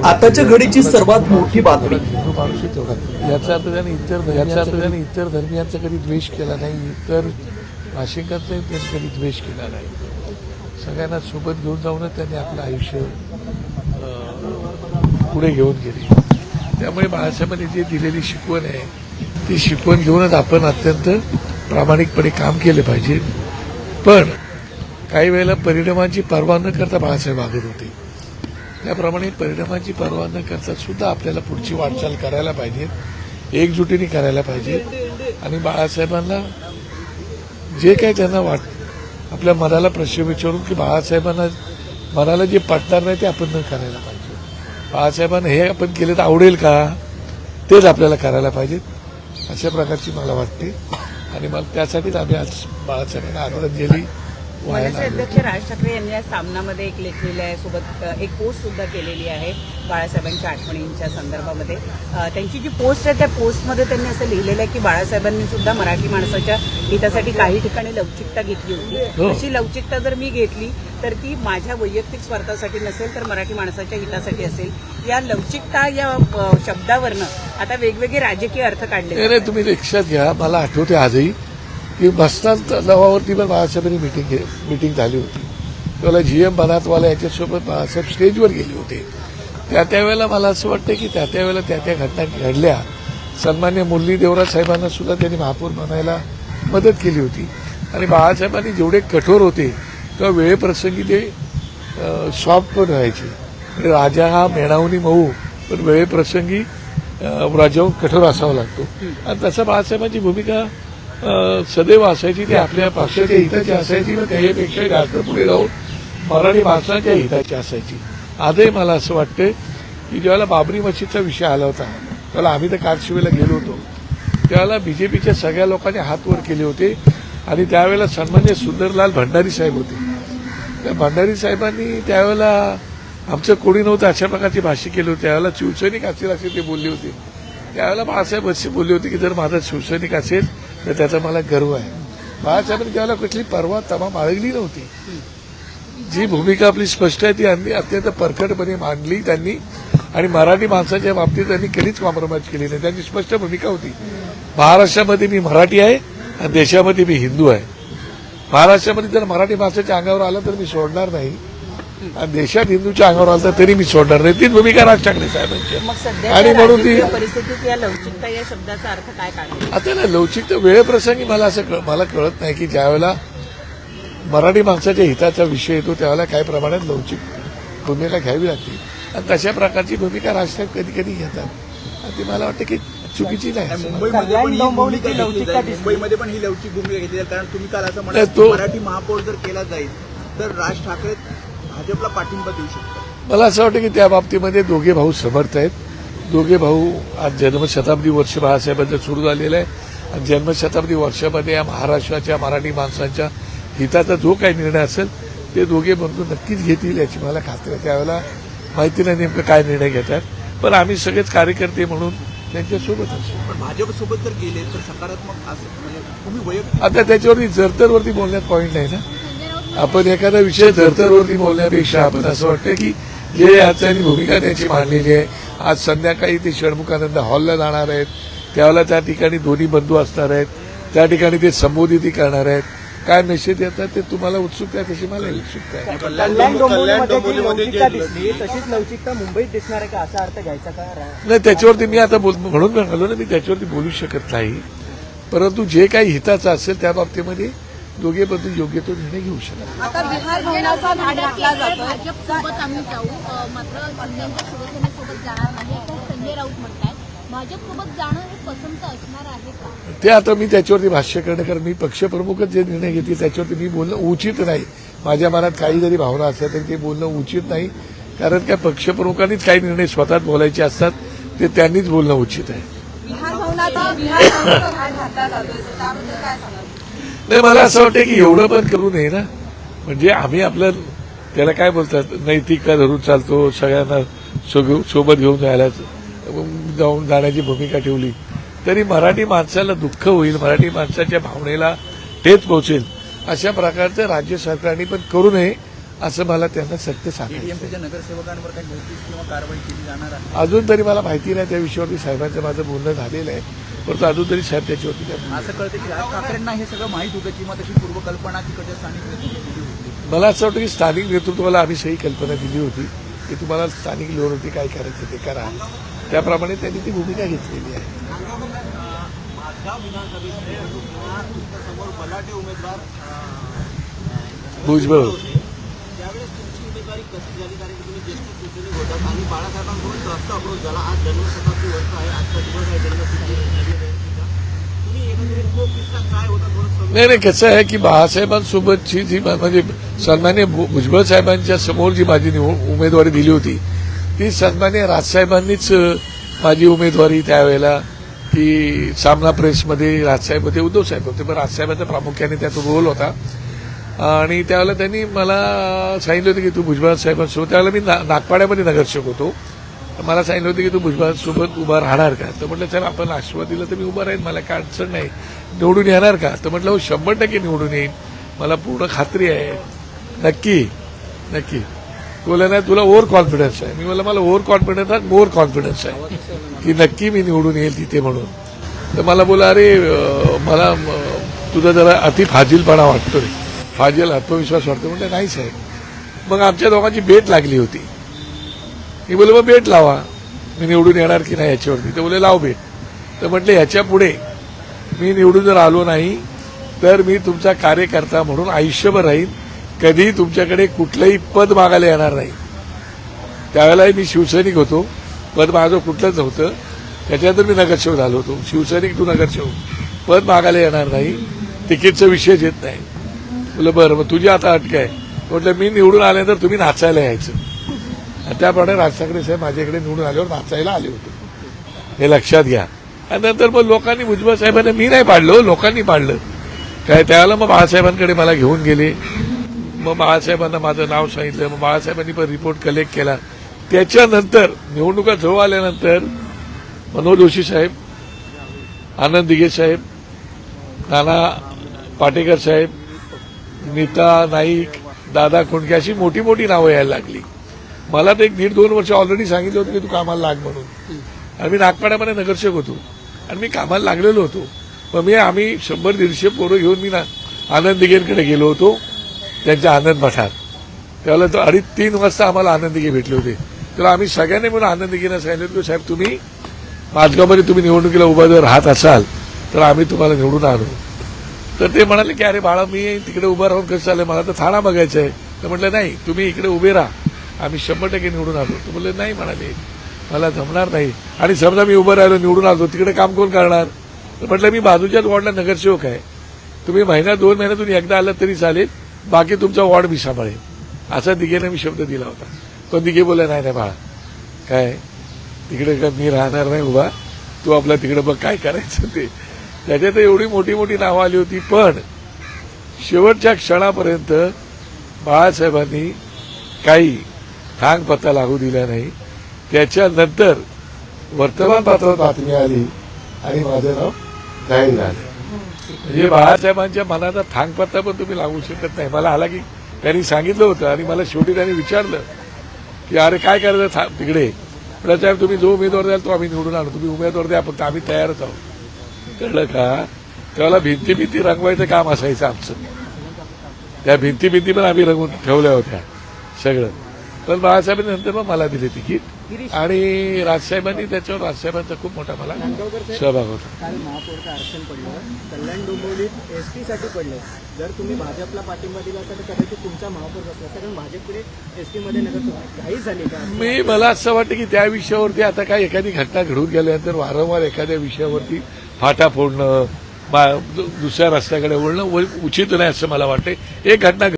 आताच्या घडीची सर्वात मोठी बातमी. हिंदू माणूस तेवढा याचा अर्थ त्याने इतर धर्मियांचा कधी द्वेष केला नाही, इतर भाषिकांचा त्यांनी कधी द्वेष केला नाही. सगळ्यांना सोबत घेऊन जाऊनच त्यांनी आपलं आयुष्य पुढे घेऊन गेले. त्यामुळे बाळासाहेबांनी जे दिलेली शिकवण आहे ती शिकवण घेऊनच आपण अत्यंत प्रामाणिकपणे काम केले पाहिजे. पण काही वेळेला परिणामांची पर्वा न करता बाळासाहेब वागत होते. त्याप्रमाणे परिणामांची पर्वा न करता सुद्धा आपल्याला पुढची वाटचाल करायला पाहिजे, एकजुटीने करायला पाहिजे. आणि बाळासाहेबांना जे काही त्यांना आपल्या मनाला प्रश्न विचारून की बाळासाहेबांना मनाला जे पटणार नाही ते आपण न करायला पाहिजे. बाळासाहेबांना हे आपण केलं तर आवडेल का, तेच आपल्याला करायला पाहिजे अशा प्रकारची मला वाटते. आणि मला त्यासाठीच आम्ही आज बाळासाहेबांना आदरांजली मनसे अध्यक्ष राज ठाकरे यांनी या सामनामध्ये एक लेखलेलं आहे, सोबत एक पोस्ट सुद्धा केलेली आहे बाळासाहेबांच्या आठवणींच्या संदर्भामध्ये. त्यांची जी पोस्ट आहे त्या पोस्टमध्ये त्यांनी असं लिहिलेलं आहे की बाळासाहेबांनी सुद्धा मराठी माणसाच्या हितासाठी काही ठिकाणी लवचिकता घेतली होती. अशी लवचिकता जर मी घेतली तर ती माझ्या वैयक्तिक स्वार्थासाठी नसेल तर मराठी माणसाच्या हितासाठी असेल. या लवचिकता या शब्दावरनं आता वेगवेगळे राजकीय अर्थ काढले. तुम्ही लक्षात घ्या, मला आठवते आजही की बसनात तलावावरती पण बाळासाहेबांनी मीटिंग झाली होती. त्यावेळेला GM बनातवाला याच्यासोबत बाळासाहेब स्टेजवर गेले होते. त्यावेळेला मला असं वाटतं की त्यावेळेला त्या घटना घडल्या. सन्मान्य मुरली देवराज साहेबांना सुद्धा त्यांनी महापौर बनायला मदत केली होती. आणि बाळासाहेबांनी जेवढे कठोर होते तेव्हा वेळेप्रसंगी ते सॉफ्ट पण व्हायचे. राजा हा मेणावनी मऊ, पण वेळेप्रसंगी राजाहून कठोर असावा लागतो. आणि तसं बाळासाहेबांची भूमिका सदैव असायची. ती आपल्या पक्षाच्या हिताची असायची व त्याच्यापेक्षा जास्त पुढे जाऊन मराठी माणसाच्या हिताची असायची. आजही मला असं वाटतं की ज्यावेळेला बाबरी मशीदचा विषय आला होता त्यावेळेला आम्ही तर कारशिवेला गेलो होतो. त्यावेळेला बीजेपीच्या सगळ्या लोकांनी हात वर केले होते. आणि त्यावेळेला सन्मान्य सुंदरलाल भंडारी साहेब होते. त्या भंडारी साहेबांनी त्यावेळेला आमचं कोणी नव्हतं अशा प्रकारची भाष्य केली होती. त्यावेळेला शिवसैनिक असेल असे ते बोलले होते. त्यावेळेला बाळासाहेब असे बोलले होते की जर माझा शिवसैनिक असेल तर त्याचा मला गर्व आहे. बाळासाहेबांनी त्यावेळेला कुठली परवा तमा बाळगली नव्हती. जी भूमिका आपली स्पष्ट आहे ती अत्यंत परखडपणे मांडली त्यांनी. आणि मराठी माणसाच्या बाबतीत त्यांनी कधीच कॉम्प्रोमाइज केली नाही. त्यांची स्पष्ट भूमिका होती, महाराष्ट्रामध्ये मी मराठी आहे आणि देशामध्ये मी हिंदू आहे. महाराष्ट्रामध्ये जर मराठी माणसाच्या अंगावर आलं तर मी सोडणार नाही, आणि देशात हिंदूच्या अंगावर आलं तर तरी मी सोडणार नाही. तीच भूमिका राज ठाकरे साहेबांची. आणि म्हणून ती परिस्थितीत या लवचिकता या शब्दाचा अर्थ काय काढला आता ना लवचिकता वेळेप्रसंगी मला कळत नाही की ज्यावेळेला मराठी माणसाच्या हिताचा विषय येतो त्यावेळेला काही प्रमाणात लवचिक भूमिका घ्यावी लागते. आणि तशा प्रकारची भूमिका राजसाहेब कधी कधी घेतात. आणि ती मला वाटतं की चुकीची नाही. मुंबईमध्ये पण ही लवचिक भूमिका घेतली जाईल. कारण तुम्ही काल असं म्हणाल मराठी महापौर जर केला जाईल तर राज ठाकरे भाजपला पाठिंबा देऊ शकतात. मला असं वाटतं की त्या बाबतीमध्ये दोघे भाऊ समर्थ आहेत. दोघे भाऊ आज जन्मशताब्दी वर्ष बाळासाहेबांचं सुरू झालेलं आहे. आणि जन्मशताब्दी वर्षामध्ये या महाराष्ट्राच्या मराठी माणसांच्या हिताचा जो काही निर्णय असेल ते दोघे बंधू नक्कीच घेतील याची मला खात्री आहे. त्यावेळेला माहिती नाही नेमकं काय निर्णय घेतात, पण आम्ही सगळेच कार्यकर्ते म्हणून त्यांच्यासोबत असू. पण भाजपसोबत जर गेले तर सकारात्मक असं म्हणजे तुम्ही वैयक्तिक आता त्याच्यावरती जरतरवरती बोलण्यात पॉईंट नाही ना. आपण एखादा विषय जरतरवरती बोलण्यापेक्षा आपण असं वाटतं की जे आज त्यांनी भूमिका त्याची मांडलेली आहे. आज संध्याकाळी ते षण्मुखानंद हॉलला जाणार आहेत. त्यावेळेला त्या ठिकाणी दोन्ही बंधू असणार आहेत. त्या ठिकाणी ते संबोधित करणार आहेत. काय मेसेज येतात ते तुम्हाला उत्सुकता आहे तशी मला उत्सुकता आहे. तशीच लवचिकता मुंबईत दिसणार आहे का असा अर्थ घ्यायचा का नाही, त्याच्यावरती मी आता म्हणून म्हणालो ना, मी त्याच्यावरती बोलू शकत नाही. परंतु जे काही हिताचं असेल त्या बाबतीमध्ये दोघे बंधू योग्य तो निर्णय घेऊ शकतात. आता बिहार भवनाचा भाग घातला जातो. भाजपसोबत आम्ही जाऊ, मात्र संजयच्या शिवसेनेसोबत जाणार नाही असं संजय राऊत म्हणतात. भाजपसोबत जाणं हे पसंत असणार आहे का? ते आता मी त्याच्यावरती भाष्य करणं, कारण मी पक्षप्रमुखच जे निर्णय घेतले त्याच्यावरती मी बोलणं उचित नाही. माझ्या मनात काही जरी भावना असल्या तरी ते बोलणं उचित नाही. कारण त्या पक्षप्रमुखांनीच काही निर्णय स्वतः बोलायचे असतात, ते त्यांनीच बोलणं उचित आहे. नाही, मला असं वाटतं की एवढं पण करू नये ना. म्हणजे आम्ही आपलं त्याला काय बोलतात नैतिकता धरून चालतो, सगळ्यांना सोबत घेऊन जाण्याची भूमिका ठेवली तरी मराठी माणसाला दुःख होईल, मराठी माणसाच्या भावनेला ठेच पोहोचेल अशा प्रकारचं राज्य सरकारने पण करू नये असं मला त्यांना सत्य सांगायचं. एटीएमसीच्या नगरसेवकांवर काही नोटीस किंवा कारवाई केली जाणार आहे? अजून तरी मला माहिती नाही त्या विषयावरती. साहेबांचं माझं बोलणं झालेलं आहे, परंतु अजून तरी साहेब त्याच्यावरती काय बोलले. असं कळतं की राज ठाकरेंना हे सगळं माहीत होतं किंवा त्याची पूर्वकल्पना तिकडच्या स्थानिक नेतृत्वाने दिली होती. मला असं वाटतं की स्थानिक नेतृत्वाला आम्ही सही कल्पना दिली होती की तुम्हाला स्थानिक लेवलवरती काय करायचं ते करा, त्याप्रमाणे त्यांनी ती भूमिका घेतलेली आहे. भुजबळ त्यावेळेस तुमची उमेदवारी कशी झाली, कारण की तुम्ही ज्येष्ठ शिवसैनिक होतात आणि बाळासाहेबांकडून जास्त अप्रोच झाला. आज जन्मशताब्दी वर्ष आहे, आजचा दिवस आहे जन्मशताब्दी. तुम्ही एकंदरीत तो किस्सा काय होता थोडं नाही कसं आहे की बाळासाहेबांसोबतची जी म्हणजे सन्मान्य भुजबळ साहेबांच्या समोर जी माझी उमेदवारी दिली होती ती सन्मान्य राजसाहेबांनीच माझी उमेदवारी त्यावेळेला की सामना प्रेसमध्ये राजसाहेब होते, उद्धव साहेब होते, पण राजसाहेबांचा प्रामुख्याने त्यात रोल होता. आणि त्यावेळेला त्यांनी मला सांगितलं होतं की तू भुजबळ साहेबांसोबत, त्यावेळेला मी नागपाड्यामध्ये नगरसेवक होतो, मला सांगितलं होतं की तू भुजबळांसोबत उभा राहणार का. तर म्हटलं साहेब आपण राष्ट्रवादीला तर मी उभा राहीन, मला काय अडचण नाही, निवडून येणार का. तर म्हटलं हो 100% निवडून येईन, मला पूर्ण खात्री आहे. नक्की नक्की. बोला नाही तुला ओव्हर कॉन्फिडन्स आहे. मी म्हटलं मला ओव्हर कॉन्फिडन्स आहे, मोर कॉन्फिडन्स आहे की नक्की मी निवडून येईल तिथे म्हणून. तर मला बोला अरे मला तुझा जरा अति फाजीलपणा वाटतोय, फाजील आत्मविश्वास वाटतो. म्हटलं नाही साहेब. मग आमच्या दोघांची भेट लागली होती. मी बोललो मग भेट लावा, मी निवडून येणार की नाही याच्यावरती. तर बोले लाव भेट. तर म्हटलं ह्याच्या पुढे मी निवडून जर आलो नाही तर मी तुमचा कार्यकर्ता म्हणून आयुष्यभर राहीन, कधी तुमच्याकडे कुठलंही पद मागायला येणार नाही. त्यावेळेलाही मी शिवसैनिक होतो, पद माझं कुठलंच नव्हतं, त्याच्यानंतर मी नगरसेवक झालो होतो. शिवसैनिक टू नगरसेवक, पद मागायला येणार नाही, तिकीटचा विषयच येत नाही. बोलं बरं मग तुझी आता अटक आहे. म्हटलं मी निवडून आल्यानंतर तुम्ही नाचायला यायचं. आणि त्याप्रमाणे राज ठाकरे साहेब माझ्याकडे निवडून आल्यावर नाचायला आले होते, हे लक्षात घ्या. आणि नंतर मग लोकांनी भुजबळ साहेबांना मी नाही पाडलं, लोकांनी पाडलं काय. त्यावेळेला मग बाळासाहेबांकडे मला घेऊन गेले, मग बाळासाहेबांना माझं नाव सांगितलं, मग बाळासाहेबांनी पण रिपोर्ट कलेक्ट केला. त्याच्यानंतर निवडणुका जवळ आल्यानंतर मनोहर जोशी साहेब, आनंद दिघे साहेब, नाना पाटेकर साहेब, नीता नाईक, दादा खोंडके अशी मोठी मोठी नावं यायला लागली. मला तर 1.5-2 वर्ष ऑलरेडी सांगितलं होतं की तू कामाला लाग म्हणून. आणि मी नागपाड्यामध्ये नगरसेवक होतो आणि मी कामाला लागलेलो होतो. मग आम्ही 100-150 पोरं घेऊन मी आनंद दिघेंकडे गेलो होतो त्यांच्या आनंद मठात. त्यावेळेला तो 2:30-3 वाजता आम्हाला आनंद दिघे भेटले होते. तर आम्ही सगळ्यांनी म्हणून आनंद दिघेंना सांगितलं की साहेब तुम्ही माझगावमध्ये तुम्ही निवडणुकीला उभा जर राहत असाल तर आम्ही तुम्हाला निवडून आणू. तर ते म्हणाले की अरे बाळा मी तिकडे उभं राहून कसं चालेल, मला तर ठाणा बघायचं आहे. तर म्हटलं नाही तुम्ही इकडे उभे राहा, आम्ही 100% निवडून आलो. तर बोलले नाही म्हणाले मला जमणार नाही. आणि समजा मी उभं राहिलो निवडून आलो तिकडे काम कोण करणार. तर म्हटलं मी बाजूच्याच वॉर्डला नगरसेवक आहे, तुम्ही 1-2 महिन्यातून एकदा आलं तरी चालेल, बाकी तुमचा वॉर्ड मी सांभाळेल, असा दिघेने मी शब्द दिला होता. पण दिघे बोलला नाही नाही बाळा काय तिकडे काय मी राहणार नाही उभा, तू आपला तिकडे बघ काय करायचं ते. त्याच्यात एवढी मोठी मोठी नावं आली होती. पण शेवटच्या क्षणापर्यंत बाळासाहेबांनी काही थांग पत्ता लागू दिला नाही. त्याच्यानंतर वर्तमानपत्रात बातमी आली आणि माझं नाव जाहीर झालं. म्हणजे बाळासाहेबांच्या मनाचा थांग पत्ता पण तुम्ही लागू शकत नाही. मला आला की त्यांनी सांगितलं होतं आणि मला शेवटी त्यांनी विचारलं की अरे काय करायचं तिकडे. म्हटलं साहेब तुम्ही जो उमेदवार द्याल तो आम्ही निवडून आणू, तुम्ही उमेदवार द्या फक्त आम्ही तयारच आहोत. कळलं का. त्यावेळेला भिंती रंगवायचं काम असायचं आमचं. त्या भिंती पण आम्ही रंगवून ठेवल्या होत्या सगळं. पण बाळासाहेबांनी नंतर मग मला दिले तिकीट आणि राजसाहेबांनी त्याच्यावर राजसाहेबांचा खूप मोठा मला सहभाग होता. काल महापौरचं आरक्षण पडलं, कल्याण डोंबिवलीत एसटीसाठी पडलं. जर तुम्ही भाजपला पाठिंबा दिला तर कदाचित तुमचा महापौर असला, कारण भाजपकडे एसटीमध्ये नगर घाई झाली का. मला असं वाटतं की त्या विषयावरती आता काय एखादी घटना घडून गेल्यानंतर वारंवार एखाद्या विषयावरती फाटा फोडणं, दुसऱ्या रस्त्याकडे वळणं उचित नाही असं मला वाटतं. एक घटना